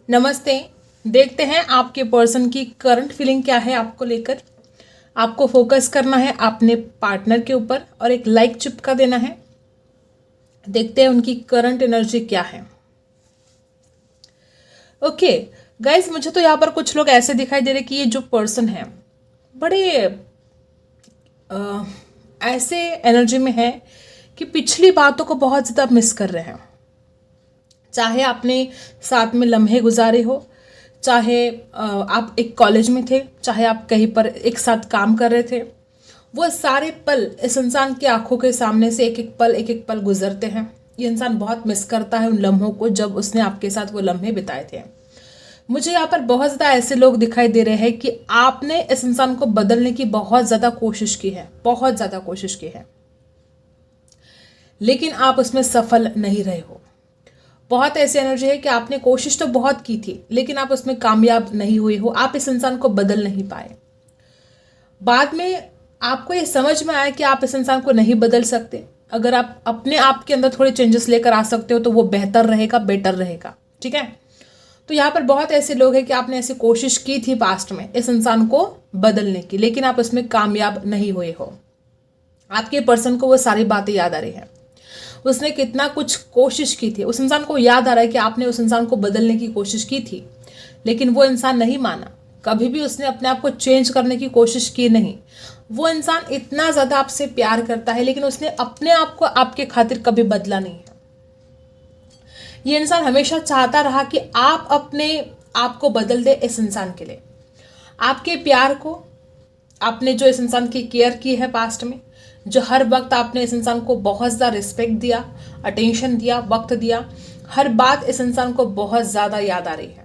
नमस्ते। देखते हैं आपके पर्सन की करंट फीलिंग क्या है आपको लेकर। आपको फोकस करना है अपने पार्टनर के ऊपर और एक लाइक चिपका देना है। देखते हैं उनकी करंट एनर्जी क्या है। ओके गाइस, मुझे तो यहाँ पर कुछ लोग ऐसे दिखाई दे रहे कि ये जो पर्सन है बड़े ऐसे एनर्जी में है कि पिछली बातों को बहुत ज़्यादा मिस कर रहे हैं। चाहे आपने साथ में लम्हे गुजारे हो, चाहे आप एक कॉलेज में थे, चाहे आप कहीं पर एक साथ काम कर रहे थे, वो सारे पल इस इंसान की आंखों के सामने से एक एक पल गुजरते हैं। ये इंसान बहुत मिस करता है उन लम्हों को जब उसने आपके साथ वो लम्हे बिताए थे। मुझे यहाँ पर बहुत ज़्यादा ऐसे लोग दिखाई दे रहे हैं कि आपने इस इंसान को बदलने की बहुत ज़्यादा कोशिश की है, बहुत ज़्यादा कोशिश की है, लेकिन आप उसमें सफल नहीं रहे हो। बहुत ऐसी एनर्जी है कि आपने कोशिश तो बहुत की थी लेकिन आप उसमें कामयाब नहीं हुए हो, आप इस इंसान को बदल नहीं पाए। बाद में आपको ये समझ में आया कि आप इस इंसान को नहीं बदल सकते। अगर आप अपने आप के अंदर थोड़े चेंजेस लेकर आ सकते हो तो वो बेहतर रहेगा, बेटर रहेगा। ठीक है, तो यहाँ पर बहुत ऐसे लोग हैं कि आपने ऐसी कोशिश की थी पास्ट में इस इंसान को बदलने की, लेकिन आप उसमें कामयाब नहीं हुए हो। आपके पर्सन को वो सारी बातें याद आ रही हैं, उसने कितना कुछ कोशिश की थी। उस इंसान को याद आ रहा है कि आपने उस इंसान को बदलने की कोशिश की थी लेकिन वो इंसान नहीं माना। कभी भी उसने अपने आप को चेंज करने की कोशिश की नहीं। वो इंसान इतना ज़्यादा आपसे प्यार करता है लेकिन उसने अपने आप को आपके खातिर कभी बदला नहीं है। ये इंसान हमेशा चाहता रहा कि आप अपने आप को बदल दे इस इंसान के लिए। आपके प्यार को, आपने जो इस इंसान की केयर की है पास्ट में, जो हर वक्त आपने इस इंसान को बहुत ज़्यादा रिस्पेक्ट दिया, अटेंशन दिया, वक्त दिया, हर बात इस इंसान को बहुत ज़्यादा याद आ रही है।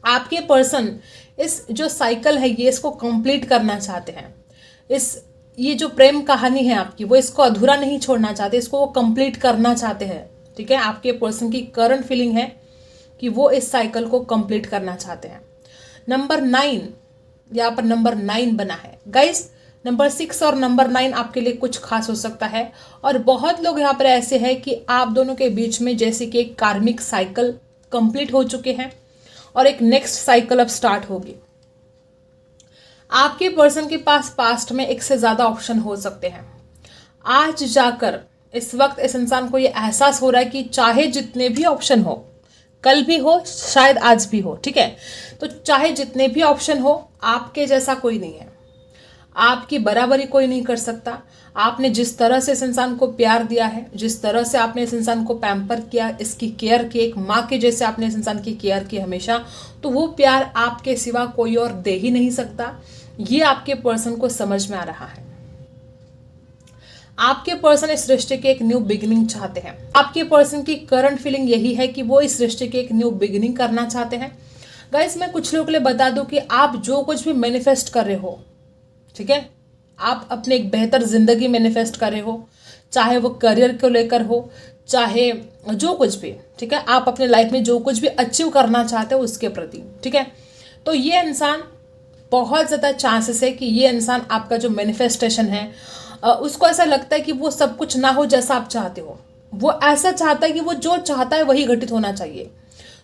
आपके पर्सन इस जो साइकिल है ये इसको कंप्लीट करना चाहते हैं। ये जो प्रेम कहानी है आपकी, वो इसको अधूरा नहीं छोड़ना चाहते, इसको वो कंप्लीट करना चाहते हैं। ठीक है, आपके पर्सन की करंट फीलिंग है कि वो इस साइकिल को कंप्लीट करना चाहते हैं। नंबर 9, यहाँ पर नंबर 9 बना है गाइस। नंबर 6 और नंबर 9 आपके लिए कुछ खास हो सकता है। और बहुत लोग यहाँ पर ऐसे हैं कि आप दोनों के बीच में जैसे कि एक कार्मिक साइकिल कंप्लीट हो चुके हैं और एक नेक्स्ट साइकिल अब स्टार्ट होगी। आपके पर्सन के पास पास्ट में एक से ज़्यादा ऑप्शन हो सकते हैं। आज जाकर इस वक्त इस इंसान को ये एहसास हो रहा है कि चाहे जितने भी ऑप्शन हो, कल भी हो, शायद आज भी हो, ठीक है, तो चाहे जितने भी ऑप्शन हो, आपके जैसा कोई नहीं है, आपकी बराबरी कोई नहीं कर सकता। आपने जिस तरह से इस इंसान को प्यार दिया है, जिस तरह से आपने इस इंसान को पैम्पर किया, इसकी केयर की, एक माँ के जैसे आपने इस इंसान की केयर की हमेशा, तो वो प्यार आपके सिवा कोई और दे ही नहीं सकता। ये आपके पर्सन को समझ में आ रहा है। आपके पर्सन इस रिश्ते के एक न्यू बिगिनिंग चाहते हैं। आपके पर्सन की करंट फीलिंग यही है कि वो इस रिश्ते के एक न्यू बिगिनिंग करना चाहते हैं। गाइस, मैं कुछ लोगों के लिए बता दूं कि आप जो कुछ भी मैनिफेस्ट कर रहे हो, ठीक है, आप अपने एक बेहतर जिंदगी मैनिफेस्ट कर रहे हो, चाहे वो करियर को लेकर हो, चाहे जो कुछ भी, ठीक है, आप अपने लाइफ में जो कुछ भी अचीव करना चाहते हो उसके प्रति, ठीक है, तो ये इंसान बहुत ज़्यादा चांसेस है कि ये इंसान आपका जो मैनिफेस्टेशन है उसको ऐसा लगता है कि वो सब कुछ ना हो जैसा आप चाहते हो। वो ऐसा चाहता है कि वो जो चाहता है वही घटित होना चाहिए।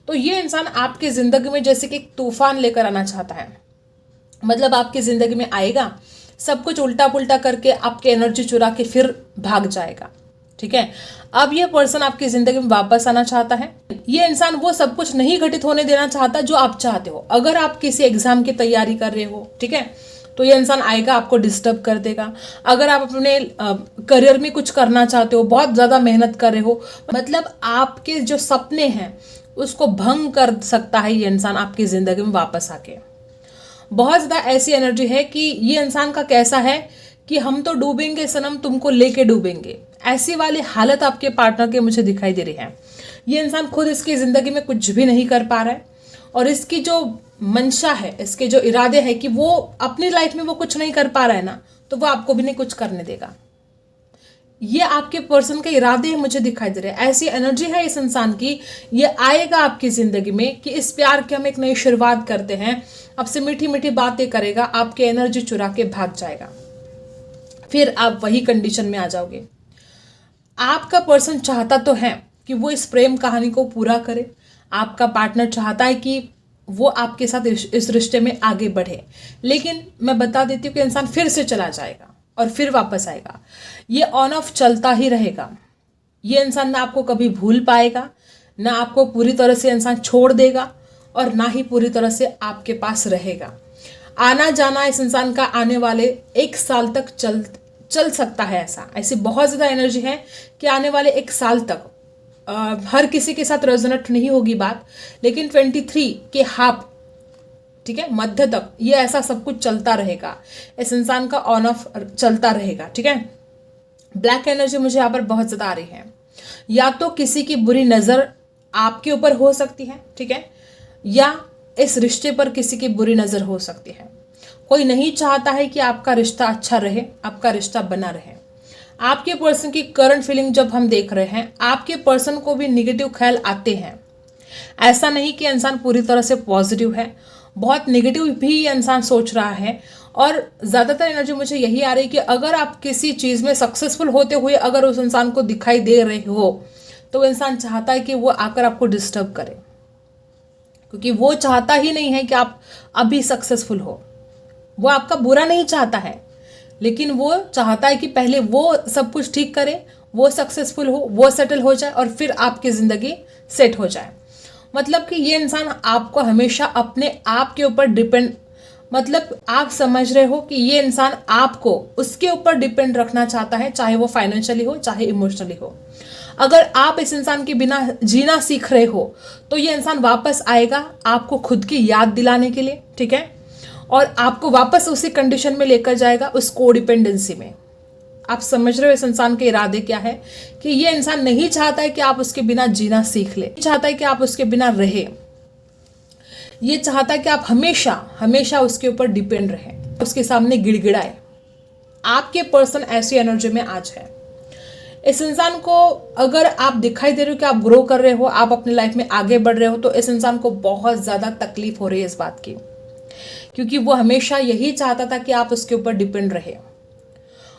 तो ये इंसान आपकी ज़िंदगी में जैसे कि एक तूफान लेकर आना चाहता है। मतलब आपकी ज़िंदगी में आएगा, सब कुछ उल्टा पुल्टा करके आपकी एनर्जी चुरा के फिर भाग जाएगा। ठीक है, अब ये पर्सन आपकी ज़िंदगी में वापस आना चाहता है। ये इंसान वो सब कुछ नहीं घटित होने देना चाहता जो आप चाहते हो। अगर आप किसी एग्जाम की तैयारी कर रहे हो, ठीक है, तो ये इंसान आएगा, आपको डिस्टर्ब कर देगा। अगर आप अपने करियर में कुछ करना चाहते हो, बहुत ज़्यादा मेहनत कर रहे हो, मतलब आपके जो सपने हैं उसको भंग कर सकता है ये इंसान आपकी ज़िंदगी में वापस आके। बहुत ज़्यादा ऐसी एनर्जी है कि ये इंसान का कैसा है कि हम तो डूबेंगे सनम, तुमको लेके डूबेंगे, ऐसी वाली हालत आपके पार्टनर के मुझे दिखाई दे रही है। ये इंसान खुद इसकी ज़िंदगी में कुछ भी नहीं कर पा रहा है और इसकी जो मंशा है, इसके जो इरादे हैं कि वो अपनी लाइफ में वो कुछ नहीं कर पा रहा है ना, तो वो आपको भी नहीं कुछ करने देगा। ये आपके पर्सन के इरादे मुझे दिखाई दे रहे हैं। ऐसी एनर्जी है इस इंसान की, ये आएगा आपकी ज़िंदगी में कि इस प्यार की हम एक नई शुरुआत करते हैं, आपसे मीठी मीठी बातें करेगा, आपकी एनर्जी चुरा के भाग जाएगा, फिर आप वही कंडीशन में आ जाओगे। आपका पर्सन चाहता तो है कि वो इस प्रेम कहानी को पूरा करे, आपका पार्टनर चाहता है कि वो आपके साथ इस रिश्ते में आगे बढ़े, लेकिन मैं बता देती हूँ कि इंसान फिर से चला जाएगा और फिर वापस आएगा। ये ऑन ऑफ चलता ही रहेगा। ये इंसान ना आपको कभी भूल पाएगा, ना आपको पूरी तरह से इंसान छोड़ देगा, और ना ही पूरी तरह से आपके पास रहेगा। आना जाना इस इंसान का आने वाले 1 साल तक चल सकता है। ऐसी बहुत ज़्यादा एनर्जी है कि आने वाले 1 साल तक हर किसी के साथ रेजोनेट नहीं होगी बात, लेकिन 23 के हाफ, ठीक है, मध्य तक ये ऐसा सब कुछ चलता रहेगा। इस इंसान का ऑन ऑफ चलता रहेगा, ठीक है। ब्लैक एनर्जी मुझे यहाँ पर बहुत ज़्यादा आ रही है। या तो किसी की बुरी नज़र आपके ऊपर हो सकती है, ठीक है, या इस रिश्ते पर किसी की बुरी नज़र हो सकती है। कोई नहीं चाहता है कि आपका रिश्ता अच्छा रहे, आपका रिश्ता बना रहे। आपके पर्सन की करंट फीलिंग जब हम देख रहे हैं, आपके पर्सन को भी निगेटिव ख्याल आते हैं। ऐसा नहीं कि इंसान पूरी तरह से पॉजिटिव है, बहुत निगेटिव भी ये इंसान सोच रहा है। और ज़्यादातर एनर्जी मुझे यही आ रही है कि अगर आप किसी चीज़ में सक्सेसफुल होते हुए अगर उस इंसान को दिखाई दे रहे हो, तो इंसान चाहता है कि वो आकर आपको डिस्टर्ब करे, क्योंकि वो चाहता ही नहीं है कि आप अभी सक्सेसफुल हो। वो आपका बुरा नहीं चाहता है, लेकिन वो चाहता है कि पहले वो सब कुछ ठीक करे, वो सक्सेसफुल हो, वो सेटल हो जाए, और फिर आपकी ज़िंदगी सेट हो जाए। मतलब कि ये इंसान आपको हमेशा अपने आप के ऊपर डिपेंड, मतलब आप समझ रहे हो कि ये इंसान आपको उसके ऊपर डिपेंड रखना चाहता है, चाहे वो फाइनेंशियली हो, चाहे इमोशनली हो। अगर आप इस इंसान के बिना जीना सीख रहे हो, तो ये इंसान वापस आएगा आपको खुद की याद दिलाने के लिए, ठीक है, और आपको वापस उसी कंडीशन में लेकर जाएगा, उस कोडिपेंडेंसी में। आप समझ रहे हो इस इंसान के इरादे क्या है, कि ये इंसान नहीं चाहता है कि आप उसके बिना जीना सीख ले, चाहता है कि आप उसके बिना रहे। ये चाहता है कि आप हमेशा हमेशा उसके ऊपर डिपेंड रहे, उसके सामने गिड़गिड़ाए। आपके पर्सन ऐसी एनर्जी में आज है। इस इंसान को अगर आप दिखाई दे रहे हो कि आप ग्रो कर रहे हो, आप अपनी लाइफ में आगे बढ़ रहे हो, तो इस इंसान को बहुत ज़्यादा तकलीफ हो रही है इस बात की, क्योंकि वो हमेशा यही चाहता था कि आप उसके ऊपर डिपेंड रहे।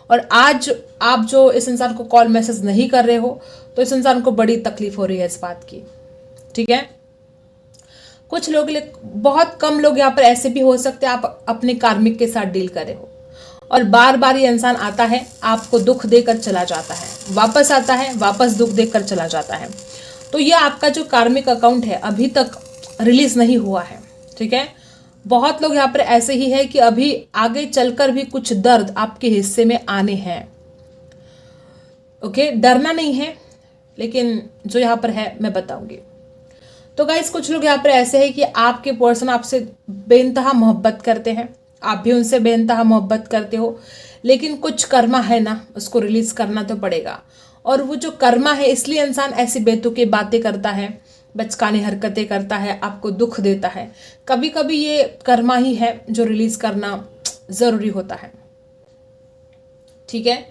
और आज आप जो इस इंसान को कॉल मैसेज नहीं कर रहे हो, तो इस इंसान को बड़ी तकलीफ हो रही है इस बात की, ठीक है। कुछ लोग, बहुत कम लोग यहाँ पर ऐसे भी हो सकते हैं आप अपने कार्मिक के साथ डील कर रहे हो, और बार बार ये इंसान आता है, आपको दुख देकर चला जाता है, वापस आता है, वापस दुख देकर चला जाता है। तो ये आपका जो कार्मिक अकाउंट है अभी तक रिलीज नहीं हुआ है, ठीक है। बहुत लोग यहाँ पर ऐसे ही है कि अभी आगे चलकर भी कुछ दर्द आपके हिस्से में आने हैं। ओके, डरना नहीं है, लेकिन जो यहाँ पर है मैं बताऊंगी। तो गाइस, कुछ लोग यहाँ पर ऐसे हैं कि आपके पर्सन आपसे बेइंतहा मोहब्बत करते हैं, आप भी उनसे बेइंतहा मोहब्बत करते हो, लेकिन कुछ कर्मा है ना, उसको रिलीज करना तो पड़ेगा। और वो जो कर्मा है, इसलिए इंसान ऐसी बेतुकी बातें करता है, बचकानी हरकतें करता है, आपको दुख देता है। कभी कभी ये कर्मा ही है जो रिलीज करना ज़रूरी होता है, ठीक है।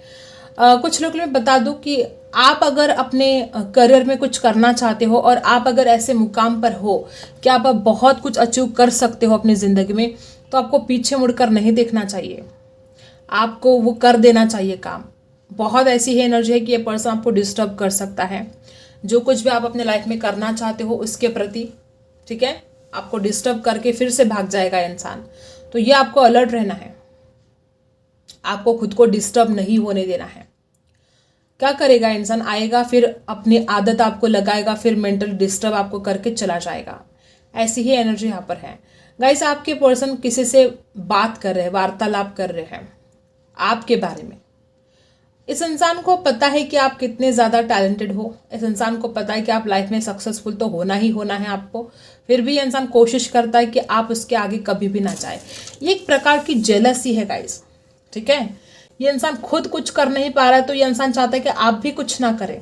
कुछ लोग मैं बता दूं कि आप अगर अपने करियर में कुछ करना चाहते हो, और आप अगर ऐसे मुकाम पर हो कि आप अब बहुत कुछ अचीव कर सकते हो अपनी ज़िंदगी में, तो आपको पीछे मुड़कर नहीं देखना चाहिए, आपको वो कर देना चाहिए काम। बहुत ऐसी है एनर्जी है कि ये पर्सन आपको डिस्टर्ब कर सकता है, जो कुछ भी आप अपने लाइफ में करना चाहते हो उसके प्रति, ठीक है, आपको डिस्टर्ब करके फिर से भाग जाएगा इंसान। तो ये आपको अलर्ट रहना है, आपको खुद को डिस्टर्ब नहीं होने देना है। क्या करेगा इंसान, आएगा फिर अपनी आदत आपको लगाएगा, फिर मेंटल डिस्टर्ब आपको करके चला जाएगा। ऐसी ही एनर्जी यहाँ पर है। गाइस, आपके पर्सन किसी से बात कर रहे हैं, वार्तालाप कर रहे हैं आपके बारे में। इस इंसान को पता है कि आप कितने ज़्यादा टैलेंटेड हो, इस इंसान को पता है कि आप लाइफ में सक्सेसफुल तो होना ही होना है आपको, फिर भी ये इंसान कोशिश करता है कि आप उसके आगे कभी भी ना जाए। ये एक प्रकार की जेलसी है गाइस, ठीक है। ये इंसान खुद कुछ कर नहीं पा रहा है, तो ये इंसान चाहता है कि आप भी कुछ ना करें।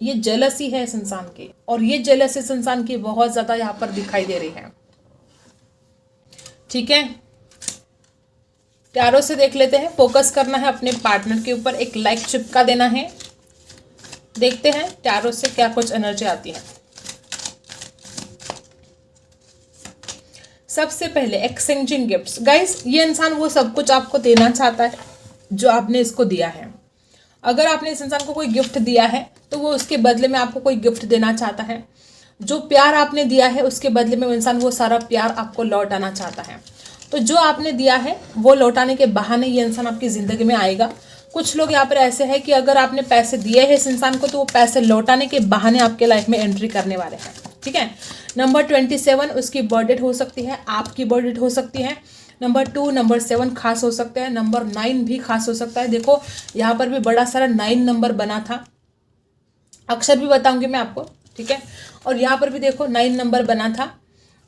ये जेलसी है इस इंसान की, और ये जेलसी इस इंसान की बहुत ज़्यादा यहाँ पर दिखाई दे रही है, ठीक है। टैरो से देख लेते हैं। फोकस करना है अपने पार्टनर के ऊपर, एक लाइक चिपका देना है। देखते हैं टैरो से क्या कुछ एनर्जी आती है। सबसे पहले एक्सचेंजिंग गिफ्ट्स। गाइस, ये इंसान वो सब कुछ आपको देना चाहता है जो आपने इसको दिया है। अगर आपने इस इंसान को कोई गिफ्ट दिया है, तो वो उसके बदले में आपको कोई गिफ्ट देना चाहता है। जो प्यार आपने दिया है उसके बदले में वो इंसान वो सारा प्यार आपको लौटाना चाहता है। तो जो आपने दिया है वो लौटाने के बहाने ये इंसान आपकी ज़िंदगी में आएगा। कुछ लोग यहाँ पर ऐसे हैं कि अगर आपने पैसे दिए हैं इस इंसान को तो वो पैसे लौटाने के बहाने आपके लाइफ में एंट्री करने वाले हैं। ठीक है। नंबर 27 उसकी बर्थडेट हो सकती है, आपकी बर्थडेट हो सकती है। नंबर 2, नंबर 7 खास हो सकता है, नंबर 9 भी खास हो सकता है। देखो यहाँ पर भी बड़ा सारा 9 नंबर बना था, अक्षर भी बताऊंगी मैं आपको। ठीक है। और यहाँ पर भी देखो 9 नंबर बना था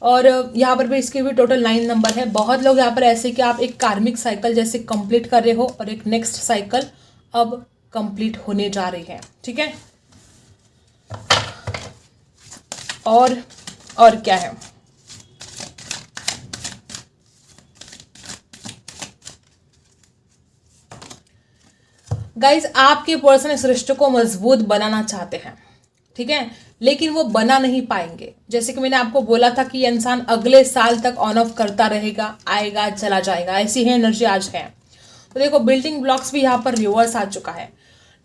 और यहाँ पर भी इसके भी टोटल 9 नंबर है। बहुत लोग यहाँ पर ऐसे कि आप एक कार्मिक साइकिल जैसे कंप्लीट कर रहे हो और एक नेक्स्ट साइकिल अब कंप्लीट होने जा रही है। ठीक है। और क्या है, गाइज आपके पर्सन इस रिश्ते को मजबूत बनाना चाहते हैं। ठीक है। लेकिन वो बना नहीं पाएंगे। जैसे कि मैंने आपको बोला था कि ये इंसान अगले साल तक ऑन ऑफ करता रहेगा, आएगा चला जाएगा, ऐसी है एनर्जी आज है। तो देखो बिल्डिंग ब्लॉक्स भी यहाँ पर रिवर्स आ चुका है।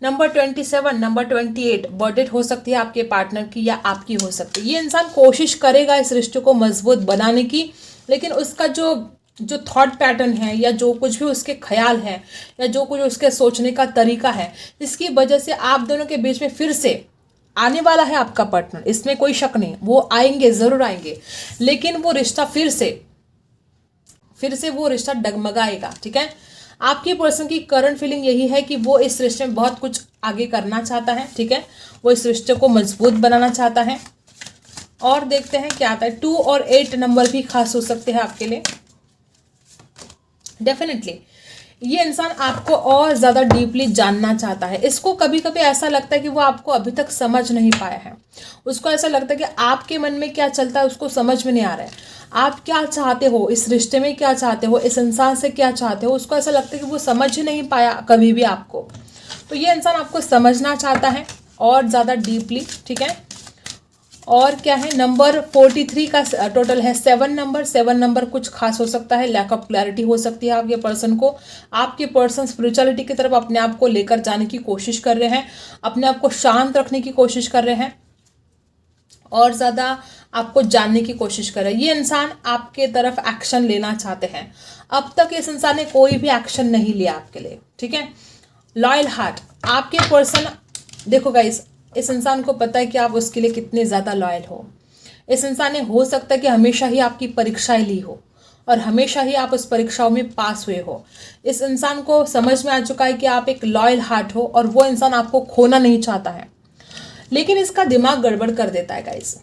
नंबर 27, नंबर 28 बर्थडे हो सकती है आपके पार्टनर की या आपकी हो सकती है। ये इंसान कोशिश करेगा इस रिश्ते को मजबूत बनाने की, लेकिन उसका जो थॉट पैटर्न है या जो कुछ भी उसके ख्याल है या जो कुछ उसके सोचने का तरीका है, इसकी वजह से आप दोनों के बीच में फिर से आने वाला है आपका पार्टनर, इसमें कोई शक नहीं। वो आएंगे, ज़रूर आएंगे, लेकिन वो रिश्ता फिर से वो रिश्ता डगमगाएगा। ठीक है। आपकी पर्सन की करंट फीलिंग यही है कि वो इस रिश्ते में बहुत कुछ आगे करना चाहता है। ठीक है। वो इस रिश्ते को मजबूत बनाना चाहता है। और देखते हैं क्या आता है। 2 और 8 नंबर भी खास हो सकते हैं आपके लिए। डेफिनेटली ये इंसान आपको और ज़्यादा डीपली जानना चाहता है। इसको कभी कभी ऐसा लगता है कि वो आपको अभी तक समझ नहीं पाया है। उसको ऐसा लगता है कि आपके मन में क्या चलता है उसको समझ में नहीं आ रहा है। आप क्या चाहते हो इस रिश्ते में, क्या चाहते हो इस इंसान से, क्या चाहते हो, उसको ऐसा लगता है कि वो समझ ही नहीं पाया कभी भी आपको। तो ये इंसान आपको समझना चाहता है और ज़्यादा डीपली। ठीक है। और क्या है, नंबर 43 का टोटल है 7 नंबर कुछ खास हो सकता है। लैक ऑफ क्लैरिटी हो सकती है आपके पर्सन को। आपके पर्सन स्पिरिचुअलिटी की तरफ अपने आप को लेकर जाने की कोशिश कर रहे हैं, अपने आप को शांत रखने की कोशिश कर रहे हैं और ज़्यादा आपको जानने की कोशिश कर रहे हैं। ये इंसान आपके तरफ एक्शन लेना चाहते हैं। अब तक इस इंसान ने कोई भी एक्शन नहीं लिया आपके लिए। ठीक है। लॉयल हार्ट आपके पर्सन, देखो गाइस इस इंसान को पता है कि आप उसके लिए कितने ज़्यादा लॉयल हो। इस इंसान ने हो सकता है कि हमेशा ही आपकी परीक्षाएं ली हो और हमेशा ही आप उस परीक्षाओं में पास हुए हो। इस इंसान को समझ में आ चुका है कि आप एक लॉयल हार्ट हो और वो इंसान आपको खोना नहीं चाहता है, लेकिन इसका दिमाग गड़बड़ कर देता है गाइस।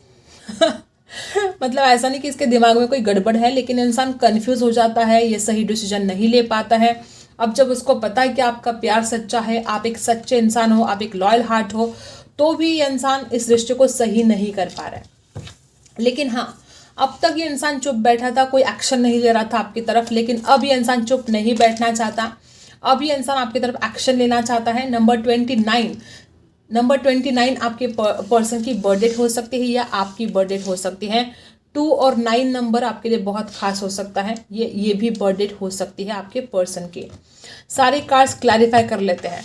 मतलब ऐसा नहीं कि इसके दिमाग में कोई गड़बड़ है, लेकिन इंसान कंफ्यूज हो जाता है, ये सही डिसीजन नहीं ले पाता है। अब जब उसको पता है कि आपका प्यार सच्चा है, आप एक सच्चे इंसान हो, आप एक लॉयल हार्ट हो, तो भी ये इंसान इस रिश्ते को सही नहीं कर पा रहा है। लेकिन हाँ, अब तक ये इंसान चुप बैठा था, कोई एक्शन नहीं ले रहा था आपकी तरफ, लेकिन अब ये इंसान चुप नहीं बैठना चाहता। अब ये इंसान आपकी तरफ एक्शन लेना चाहता है। नंबर 29 आपके पर्सन की बर्थडे हो सकती है या आपकी बर्थडे हो सकती है। 2 और 9 नंबर आपके लिए बहुत खास हो सकता है। ये भी बर्थडे हो सकती है आपके पर्सन की। सारे कार्ड्स क्लैरिफाई कर लेते हैं।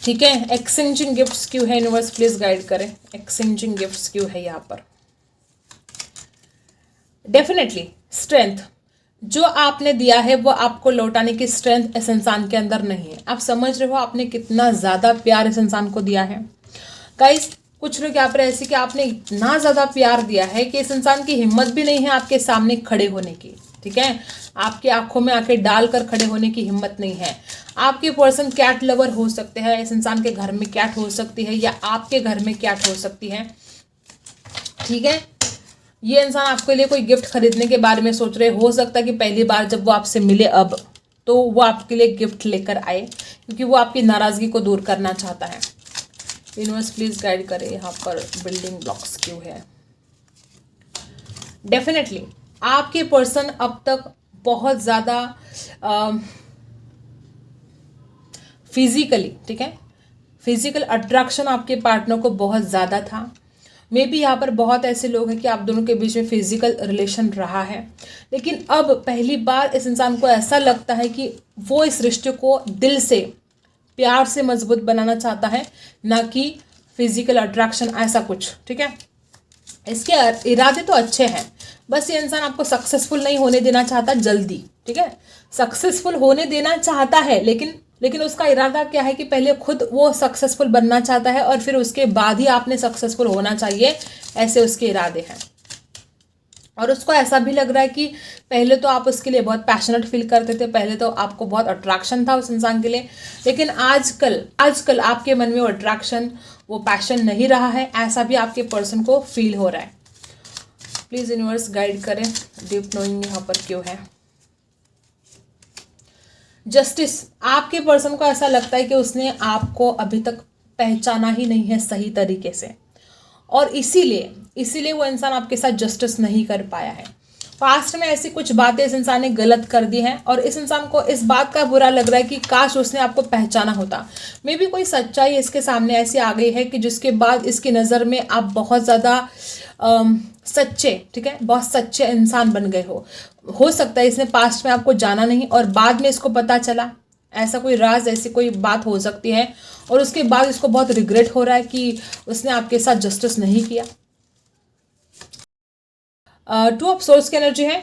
ठीक है। एक्सचेंजिंग गिफ्ट्स क्यों है, यूनिवर्स प्लीज गाइड करें। एक्सचेंजिंग गिफ्ट्स क्यों है यहाँ पर। डेफिनेटली स्ट्रेंथ जो आपने दिया है वो आपको लौटाने की स्ट्रेंथ इस इंसान के अंदर नहीं है। आप समझ रहे हो आपने कितना ज़्यादा प्यार इस इंसान को दिया है। गाइस कुछ लोग यहाँ पर ऐसे कि आपने इतना ज़्यादा प्यार दिया है कि इस इंसान की हिम्मत भी नहीं है आपके सामने खड़े होने की। ठीक है। आपके आंखों में आंखें डालकर खड़े होने की हिम्मत नहीं है। आपके पर्सन कैट लवर हो सकते हैं, इस इंसान के घर में कैट हो सकती है या आपके घर में कैट हो सकती है। ठीक है। ये इंसान आपके लिए कोई गिफ्ट खरीदने के बारे में सोच रहे, हो सकता है कि पहली बार जब वो आपसे मिले अब तो वो आपके लिए गिफ्ट लेकर आए, क्योंकि वो आपकी नाराज़गी को दूर करना चाहता है। यूनिवर्स प्लीज गाइड करे यहाँ पर बिल्डिंग ब्लॉक्स क्यों है। डेफिनेटली आपके पर्सन अब तक बहुत ज़्यादा फिजिकली, ठीक है, फिजिकल अट्रैक्शन आपके पार्टनर को बहुत ज़्यादा था। मे बी यहाँ पर बहुत ऐसे लोग हैं कि आप दोनों के बीच में फिजिकल रिलेशन रहा है, लेकिन अब पहली बार इस इंसान को ऐसा लगता है कि वो इस रिश्ते को दिल से प्यार से मजबूत बनाना चाहता है, ना कि फिजिकल अट्रैक्शन, ऐसा कुछ, ठीक है। इसके इरादे तो अच्छे हैं, बस ये इंसान आपको सक्सेसफुल नहीं होने देना चाहता जल्दी, ठीक है। सक्सेसफुल होने देना चाहता है, लेकिन उसका इरादा क्या है कि पहले खुद वो सक्सेसफुल बनना चाहता है और फिर उसके बाद ही आपने सक्सेसफुल होना चाहिए, ऐसे उसके इरादे हैं। और उसको ऐसा भी लग रहा है कि पहले तो आप उसके लिए बहुत पैशनेट फील करते थे, पहले तो आपको बहुत अट्रैक्शन था उस इंसान के लिए, लेकिन आजकल आपके मन में वो अट्रैक्शन, वो पैशन नहीं रहा है, ऐसा भी आपके पर्सन को फील हो रहा है। प्लीज़ यूनिवर्स गाइड करें, डीप नोइंग यहाँ पर क्यों है। जस्टिस, आपके पर्सन को ऐसा लगता है कि उसने आपको अभी तक पहचाना ही नहीं है सही तरीके से, और इसीलिए वो इंसान आपके साथ जस्टिस नहीं कर पाया है। पास्ट में ऐसी कुछ बातें इस इंसान ने गलत कर दी हैं और इस इंसान को इस बात का बुरा लग रहा है कि काश उसने आपको पहचाना होता। मे बी कोई सच्चाई इसके सामने ऐसी आ गई है कि जिसके बाद इसकी नज़र में आप बहुत ज़्यादा सच्चे, ठीक है, बहुत सच्चे इंसान बन गए हो सकता है इसने पास्ट में आपको जाना नहीं और बाद में इसको पता चला, ऐसा कोई राज, ऐसी कोई बात हो सकती है, और उसके बाद इसको बहुत रिग्रेट हो रहा है कि उसने आपके साथ जस्टिस नहीं किया। टू ऑफ सोर्स की एनर्जी है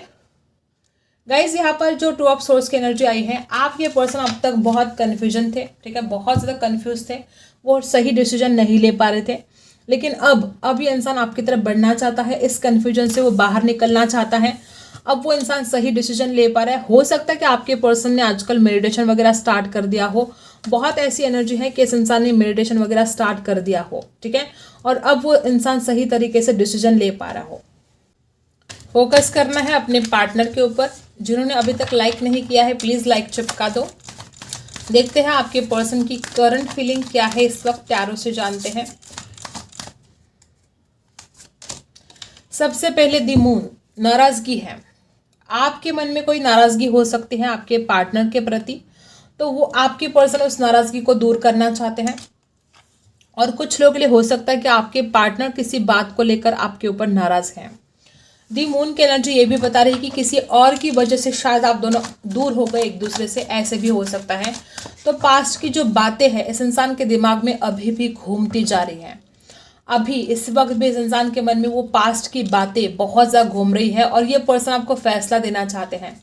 गाइज, यहाँ पर जो टू ऑफ सोर्स की एनर्जी आई है, आप ये पर्सन अब तक बहुत कन्फ्यूजन थे, ठीक है, बहुत ज़्यादा कन्फ्यूज थे, वो सही डिसीजन नहीं ले पा रहे थे, लेकिन अब ये इंसान आपकी तरफ बढ़ना चाहता है, इस कन्फ्यूजन से वो बाहर निकलना चाहता है, अब वो इंसान सही डिसीजन ले पा रहा है। हो सकता है कि आपके पर्सन ने आजकल मेडिटेशन वगैरह स्टार्ट कर दिया हो, बहुत ऐसी एनर्जी है कि इस इंसान ने मेडिटेशन वगैरह स्टार्ट कर दिया हो, ठीक है, और अब वो इंसान सही तरीके से डिसीजन ले पा रहा हो। फोकस करना है अपने पार्टनर के ऊपर। जिन्होंने अभी तक लाइक नहीं किया है प्लीज़ लाइक चिपका दो। देखते हैं आपके पर्सन की करंट फीलिंग क्या है इस वक्त, टैरो से जानते हैं। सबसे पहले द मून, नाराजगी है, आपके मन में कोई नाराजगी हो सकती है आपके पार्टनर के प्रति, तो वो आपके पर्सन उस नाराजगी को दूर करना चाहते हैं, और कुछ लोगों के लिए हो सकता है कि आपके पार्टनर किसी बात को लेकर आपके ऊपर नाराज हैं। दी मून की एनर्जी ये भी बता रही है कि किसी और की वजह से शायद आप दोनों दूर हो गए एक दूसरे से, ऐसे भी हो सकता है। तो पास्ट की जो बातें हैं इस इंसान के दिमाग में अभी भी घूमती जा रही हैं, अभी इस वक्त भी इस इंसान के मन में वो पास्ट की बातें बहुत ज़्यादा घूम रही है, और ये पर्सन आपको फैसला देना चाहते हैं,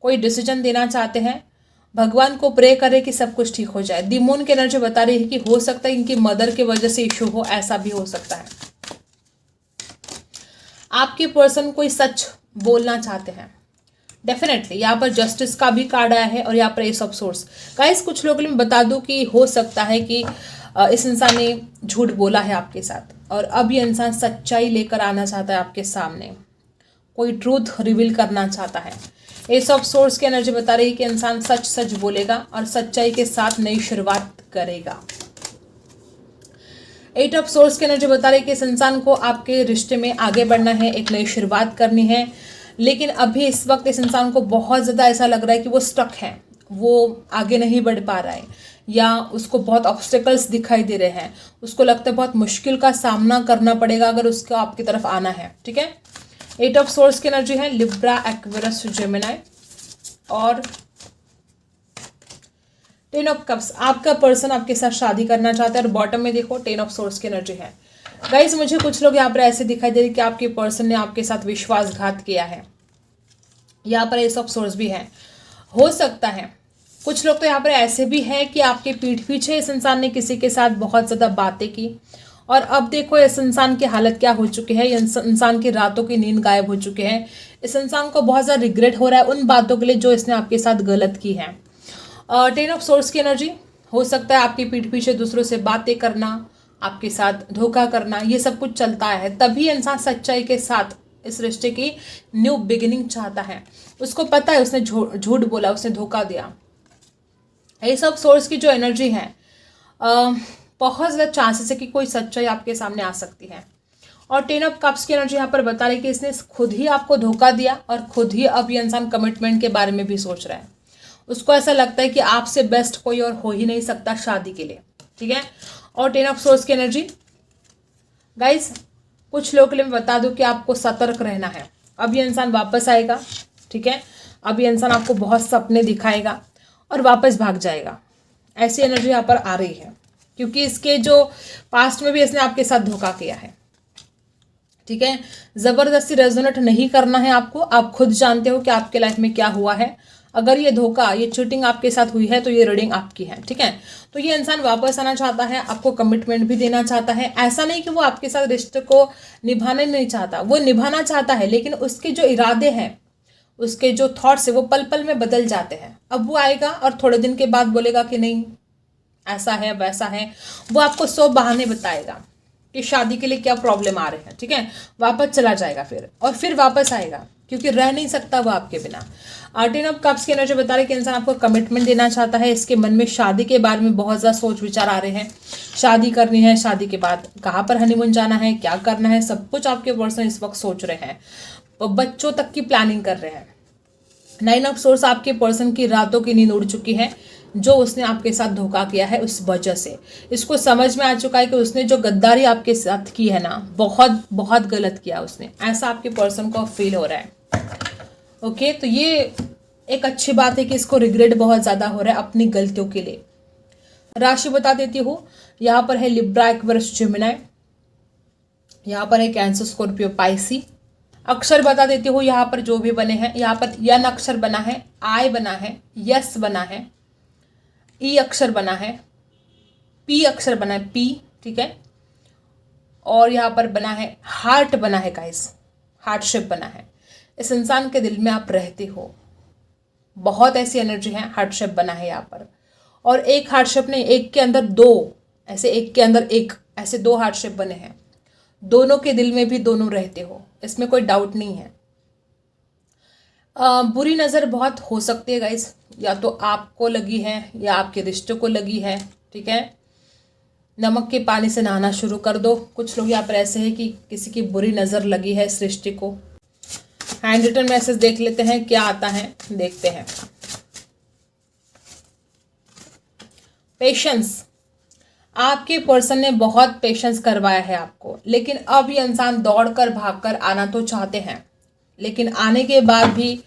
कोई डिसीजन देना चाहते हैं। भगवान को प्रे करें कि सब कुछ ठीक हो जाए। दी मून की एनर्जी बता रही है कि हो सकता है इनकी मदर की वजह से इशू हो, ऐसा भी हो सकता है। आपके पर्सन कोई सच बोलना चाहते हैं, डेफिनेटली। यहाँ पर जस्टिस का भी कार्ड आया है और यहाँ पर एस ऑफ सोर्स। गाइस कुछ लोगों में बता दूं कि हो सकता है कि इस इंसान ने झूठ बोला है आपके साथ, और अब ये इंसान सच्चाई लेकर आना चाहता है आपके सामने, कोई ट्रूथ रिवील करना चाहता है। एस ऑफ सोर्स की एनर्जी बता रही है कि इंसान सच बोलेगा और सच्चाई के साथ नई शुरुआत करेगा। एट ऑफ सोर्स की एनर्जी बता रही है कि इस इंसान को आपके रिश्ते में आगे बढ़ना है, एक नई शुरुआत करनी है, लेकिन अभी इस वक्त इस इंसान को बहुत ज़्यादा ऐसा लग रहा है कि वो स्टक है, वो आगे नहीं बढ़ पा रहा है, या उसको बहुत ऑब्स्टेकल्स दिखाई दे रहे हैं, उसको लगता है बहुत मुश्किल का सामना करना पड़ेगा अगर उसको आपकी तरफ आना है, ठीक है। एट ऑफ सोर्स की एनर्जी है लिब्रा, एक्वेरियस, जेमिनी और टेन ऑफ कप्स। आपका पर्सन आपके साथ शादी करना चाहता है, और बॉटम में देखो टेन ऑफ सोर्स की एनर्जी है। गाइज मुझे कुछ लोग यहाँ पर ऐसे दिखाई दे रहे कि आपके पर्सन ने आपके साथ विश्वासघात किया है, यहाँ पर एस ऑफ सोर्स भी है। हो सकता है कुछ लोग तो यहाँ पर ऐसे भी है कि आपके पीठ पीछे इस इंसान ने किसी के साथ बहुत ज़्यादा बातें की, और अब देखो इस इंसान की हालत क्या हो चुकी है, इंसान की रातों की नींद गायब हो चुकी है। इस इंसान को बहुत ज़्यादा रिग्रेट हो रहा है उन बातों के लिए जो इसने आपके साथ गलत की है। टेन ऑफ सोर्स की एनर्जी, हो सकता है आपकी पीठ पीछे दूसरों से बातें करना, आपके साथ धोखा करना, ये सब कुछ चलता है। तभी इंसान सच्चाई के साथ इस रिश्ते की न्यू बिगिनिंग चाहता है। उसको पता है उसने झूठ बोला, उसने धोखा दिया। एस ऑफ सोर्स की जो एनर्जी है बहुत ज़्यादा चांसेस है कि कोई सच्चाई आपके सामने आ सकती है। और टेन ऑफ कप्स की एनर्जी यहाँ पर बता रही है कि इसने खुद ही आपको धोखा दिया, और खुद ही अब ये इंसान कमिटमेंट के बारे में भी सोच रहा है। उसको ऐसा लगता है कि आपसे बेस्ट कोई और हो ही नहीं सकता शादी के लिए, ठीक है। और टेन ऑफ सोर्स की एनर्जी गाइज कुछ लोगों के लिए मैं बता दूं कि आपको सतर्क रहना है। अब ये इंसान वापस आएगा, ठीक है। अब ये इंसान आपको बहुत सपने दिखाएगा और वापस भाग जाएगा, ऐसी एनर्जी यहाँ पर आ रही है क्योंकि इसके जो पास्ट में भी इसने आपके साथ धोखा किया है। ठीक है, जबरदस्ती रेजोनेट नहीं करना है आपको, आप खुद जानते हो कि आपके लाइफ में क्या हुआ है। अगर ये धोखा, ये चीटिंग आपके साथ हुई है तो ये रीडिंग आपकी है। ठीक है, तो ये इंसान वापस आना चाहता है, आपको कमिटमेंट भी देना चाहता है। ऐसा नहीं कि वो आपके साथ रिश्ते को निभाने नहीं चाहता, वो निभाना चाहता है, लेकिन उसके जो इरादे हैं, उसके जो थॉट्स है वो पल पल में बदल जाते हैं। अब वो आएगा और थोड़े दिन के बाद बोलेगा कि नहीं ऐसा है वैसा है, वो आपको 100 बहाने बताएगा कि शादी के लिए क्या प्रॉब्लम आ रहे हैं। ठीक है, वापस चला जाएगा फिर वापस आएगा, क्योंकि रह नहीं सकता वो आपके बिना। 10 ऑफ कप्स की एनर्जी बता रही है कि इंसान आपको कमिटमेंट देना चाहता है। इसके मन में शादी के बारे में बहुत ज़्यादा सोच विचार आ रहे हैं, शादी करनी है, शादी के बाद कहाँ पर हनीमून जाना है, क्या करना है, सब कुछ आपके पर्सन इस वक्त सोच रहे हैं। बच्चों तक की प्लानिंग कर रहे हैं। 9 ऑफ सोर्स आपके पर्सन की रातों की नींद उड़ चुकी है, जो उसने आपके साथ धोखा किया है उस वजह से। इसको समझ में आ चुका है कि उसने जो गद्दारी आपके साथ की है ना, बहुत बहुत गलत किया उसने, ऐसा आपके पर्सन को फील हो रहा है। ओके, तो ये एक अच्छी बात है कि इसको रिग्रेट बहुत ज़्यादा हो रहा है अपनी गलतियों के लिए। राशि बता देती हूँ, यहाँ पर है लिब्रा, एक्वेरियस, जेमिनी, यहाँ पर है कैंसर, स्कॉर्पियो, पाइसी। अक्षर बता देती हूँ यहाँ पर जो भी बने हैं, यहाँ पर यन अक्षर बना है, आई बना है, यस बना है, ई अक्षर बना है, पी अक्षर बना है, पी। ठीक है, और यहाँ पर बना है हार्ट बना है गाइस, हार्ट शेप बना है। इस इंसान के दिल में आप रहते हो, बहुत ऐसी एनर्जी है, हार्ट शेप बना है यहाँ पर। और एक हार्ट शेप नहीं, एक के अंदर दो, ऐसे एक के अंदर एक, ऐसे 2 हार्ट शेप बने हैं। दोनों के दिल में भी दोनों रहते हो, इसमें कोई डाउट नहीं है। बुरी नज़र बहुत हो सकती है गाइस, या तो आपको लगी है या आपके रिश्ते को लगी है। ठीक है, नमक के पानी से नहाना शुरू कर दो। कुछ लोग यहाँ पर ऐसे हैं कि किसी की बुरी नज़र लगी है इस रिश्ते को। हैंड रिटन मैसेज देख लेते हैं क्या आता है, देखते हैं। पेशेंस, आपके पर्सन ने बहुत पेशेंस करवाया है आपको, लेकिन अब ये इंसान दौड़कर भागकर आना तो चाहते हैं, लेकिन आने के बाद भी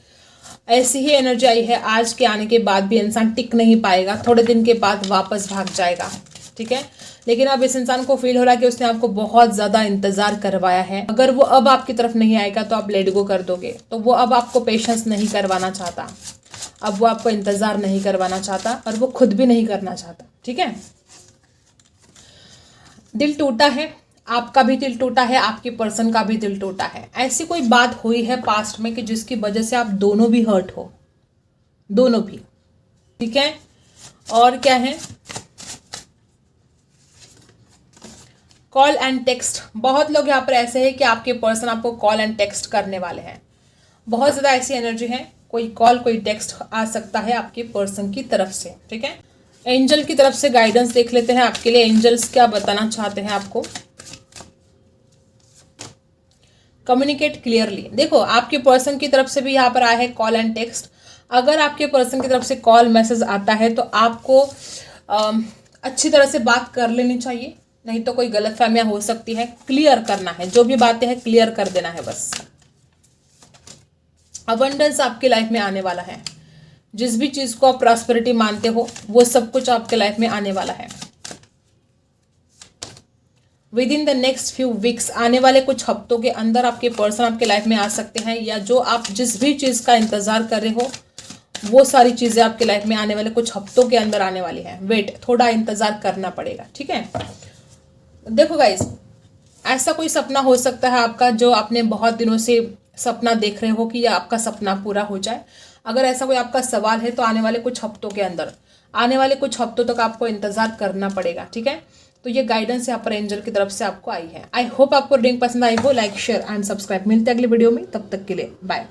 ऐसी ही एनर्जी आई है, आज के आने के बाद भी इंसान टिक नहीं पाएगा, थोड़े दिन के बाद वापस भाग जाएगा। ठीक है, लेकिन अब इस इंसान को फील हो रहा है कि उसने आपको बहुत ज़्यादा इंतज़ार करवाया है। अगर वो अब आपकी तरफ नहीं आएगा तो आप लेट गो कर दोगे, तो वो अब आपको पेशेंस नहीं करवाना चाहता, अब वो आपको इंतज़ार नहीं करवाना चाहता, और वो खुद भी नहीं करना चाहता। ठीक है, दिल टूटा है, आपका भी दिल टूटा है, आपके पर्सन का भी दिल टूटा है। ऐसी कोई बात हुई है पास्ट में कि जिसकी वजह से आप दोनों भी हर्ट हो, दोनों भी। ठीक है, और क्या है, कॉल एंड टेक्स्ट। बहुत लोग यहाँ पर ऐसे हैं कि आपके पर्सन आपको कॉल एंड टेक्स्ट करने वाले हैं। बहुत ज़्यादा ऐसी एनर्जी है, कोई कॉल कोई टेक्स्ट आ सकता है आपके पर्सन की तरफ से। ठीक है, एंजल की तरफ से गाइडेंस देख लेते हैं आपके लिए, एंजल्स क्या बताना चाहते हैं आपको। Communicate clearly. देखो, आपके पर्सन की तरफ से भी यहाँ पर आया है कॉल एंड टेक्स्ट। अगर आपके पर्सन की तरफ से कॉल मैसेज आता है तो आपको अच्छी तरह से बात कर लेनी चाहिए, नहीं तो कोई गलतफहमियां हो सकती है। क्लियर करना है, जो भी बातें हैं क्लियर कर देना है बस। अबंडेंस आपकी लाइफ में आने वाला है, जिस भी चीज़ को आप प्रॉस्पेरिटी मानते हो वो सब कुछ आपके लाइफ में आने वाला है। With in the next few weeks, आने वाले कुछ हफ्तों के अंदर आपके पर्सन आपके लाइफ में आ सकते हैं, या जो आप जिस भी चीज़ का इंतज़ार कर रहे हो वो सारी चीज़ें आपके लाइफ में आने वाले कुछ हफ्तों के अंदर आने वाली हैं। वेट, थोड़ा इंतज़ार करना पड़ेगा। ठीक है, देखो गाइस, ऐसा कोई सपना हो सकता है आपका जो आपने बहुत दिनों से सपना देख रहे हो कि यह आपका सपना पूरा हो जाए। अगर ऐसा कोई आपका सवाल है तो आने वाले कुछ हफ्तों के अंदर, आने वाले कुछ हफ्तों तक आपको इंतज़ार करना पड़ेगा। ठीक है, तो ये गाइडेंस यहाँ पर एंजल की तरफ से आपको आई है। आई होप आपको रीडिंग पसंद आई हो। Like, share and subscribe. मिलते हैं अगली वीडियो में, तब तक के लिए बाय।